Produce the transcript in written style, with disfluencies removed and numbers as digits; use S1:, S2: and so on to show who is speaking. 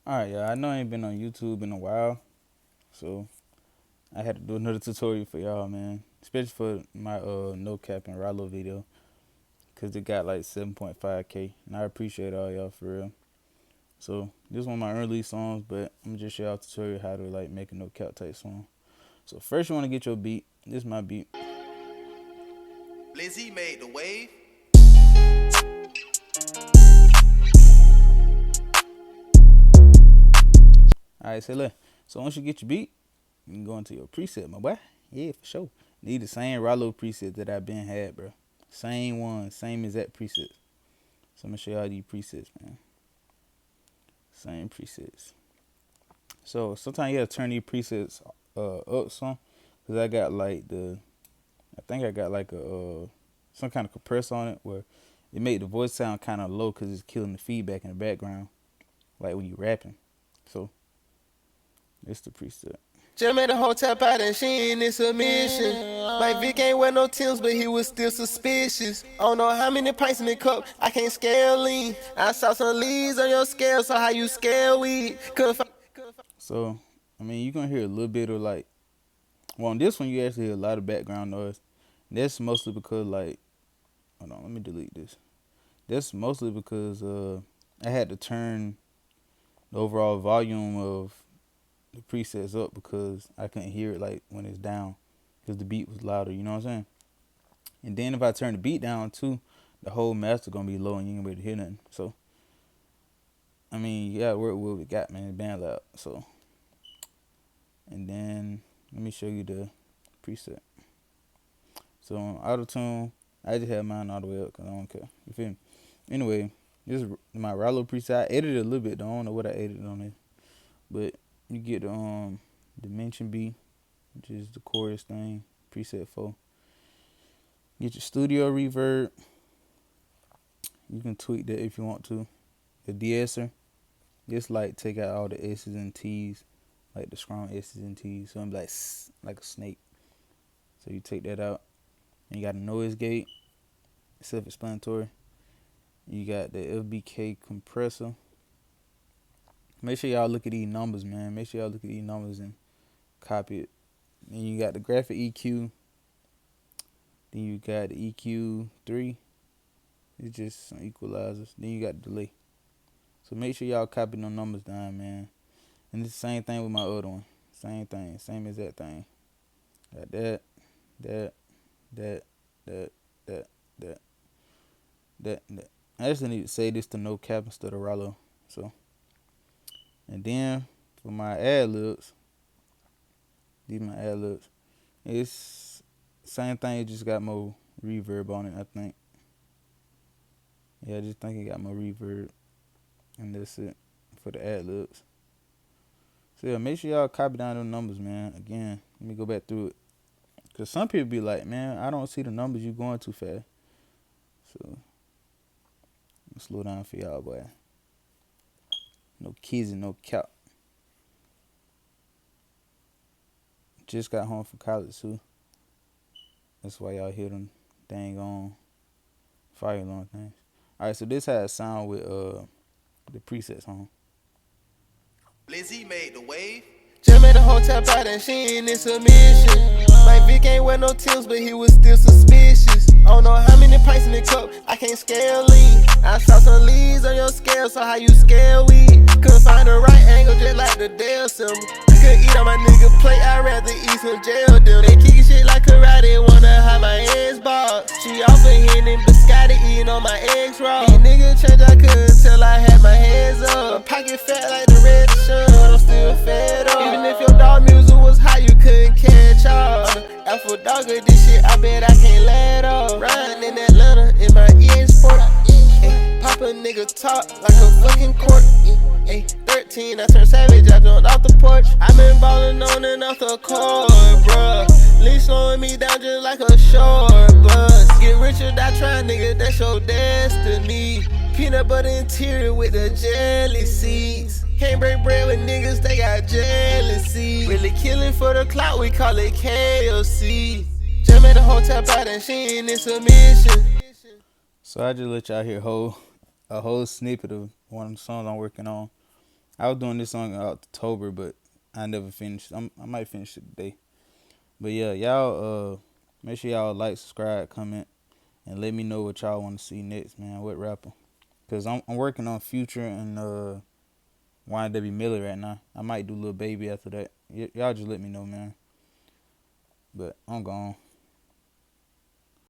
S1: Alright, yeah, I know I ain't been on YouTube in a while, so I had to do another tutorial for y'all, man. Especially for my no cap and Rollo video, cause it got like 7.5K, and I appreciate all y'all for real. So this one of my early songs, but I'm just show y'all a tutorial how to like make a no cap type song. So first you want to get your beat. This is my beat.
S2: Blizzy made the wave.
S1: Alright, say look. So once you get your beat, you can go into your preset, my boy. Yeah, for sure. Need the same Rollo preset that I been had, bro. Same one, same exact preset. So I'm gonna show y'all these presets, man. Same presets. So sometimes you gotta turn these presets up some, cause I got like I think I got like a some kind of compressor on it where it made the voice sound kind of low, cause it's killing the feedback in the background, like when you rapping. So it's the preset.
S2: Just made a whole tap out and she ain't in submission. My Vic ain't wear no Timbs, but he was still suspicious. I don't know how many pints in the cup, I can't scale lean. I saw some leads on your scale, so how you scale weed? Couldn't find.
S1: So I mean, you gonna hear a little bit of like, well, on this one you actually hear a lot of background noise. That's mostly because like, hold on, let me delete this. That's mostly because I had to turn the overall volume of the presets up because I couldn't hear it like when it's down, because the beat was louder. You know what I'm saying? And then if I turn the beat down too, the whole master gonna be low and you ain't gonna be able to hear nothing. So I mean, you gotta work with what we got, man. Bandlab. So, and then let me show you the preset. So on auto tune, I just have mine all the way up because I don't care. You feel me? Anyway, this is my Rollo preset. I edited it a little bit. Though. I don't know what I edited on it, but you get dimension B, which is the chorus thing, preset 4. Get your studio reverb. You can tweak that if you want to. The de-esser, just like take out all the S's and T's, like the strong S's and T's. So I'm like a snake. So you take that out. And you got a noise gate, self-explanatory. You got the FBK compressor. Make sure y'all look at these numbers, man. Make sure y'all look at these numbers and copy it. Then you got the graphic EQ. Then you got the EQ3. It's just some equalizers. Then you got the delay. So make sure y'all copy them numbers down, man. And it's the same thing with my other one. Same thing. Same exact thing. Got that, that, that, that, that, that. I just need to say this to no cap instead of Rollo. So, and then for my ad libs, these my ad libs. It's same thing. It just got more reverb on it. I think. Yeah, I just think it got more reverb, and that's it for the ad libs. So yeah, make sure y'all copy down those numbers, man. Again, let me go back through it. Cause some people be like, man, I don't see the numbers, you going too fast. So slow down for y'all, boy. No kids and no cap. Just got home from college too. That's why y'all hear them dang on fire alarm things. Alright, so this how it sound with the presets on.
S2: Blizzy made the wave. Just made a whole tap out and she ain't in submission. My Vic ain't wear no Timbs, but he was still suspicious. I don't know how many pints in the cup, I can't scale lean. I saw some leads on your scale, so how you scale weed? Couldn't find the right angle, just like the Dell symbol. Couldn't eat on my nigga plate, I'd rather eat some jail deal. They kickin' shit like karate, wanna have my hands bought. She often hitting biscotti, eating on my eggs raw. These niggas change, I couldn't tell I had my hands up. Pocket fat like the red shirt, I'm still fed up. Even if your dog music was high, you couldn't catch up. Alpha dogger, this shit, I bet I can't let up. Riding in Atlanta in my EA Sport. Pop a nigga talk like a fucking court. 13, I turned savage, I jumped off the porch. I been ballin' on and off the court, bruh. Lee slowing me down just like a short bus. Get rich or die trying, nigga, that's your destiny. Peanut butter interior with the jelly seeds. Can't break bread with niggas, they got jealousy. Really killing for the clout, we call it KLC. Just made a whole tap out and she ain't in submission.
S1: So I just let y'all hear a whole snippet of one of the songs I'm working on. I was doing this song in October, but I never finished. I might finish it today. But yeah, y'all make sure y'all like, subscribe, comment, and let me know what y'all want to see next, man. What rapper? Cause I'm working on Future and YNW Miller right now. I might do Lil Baby after that. Y'all just let me know, man. But I'm gone.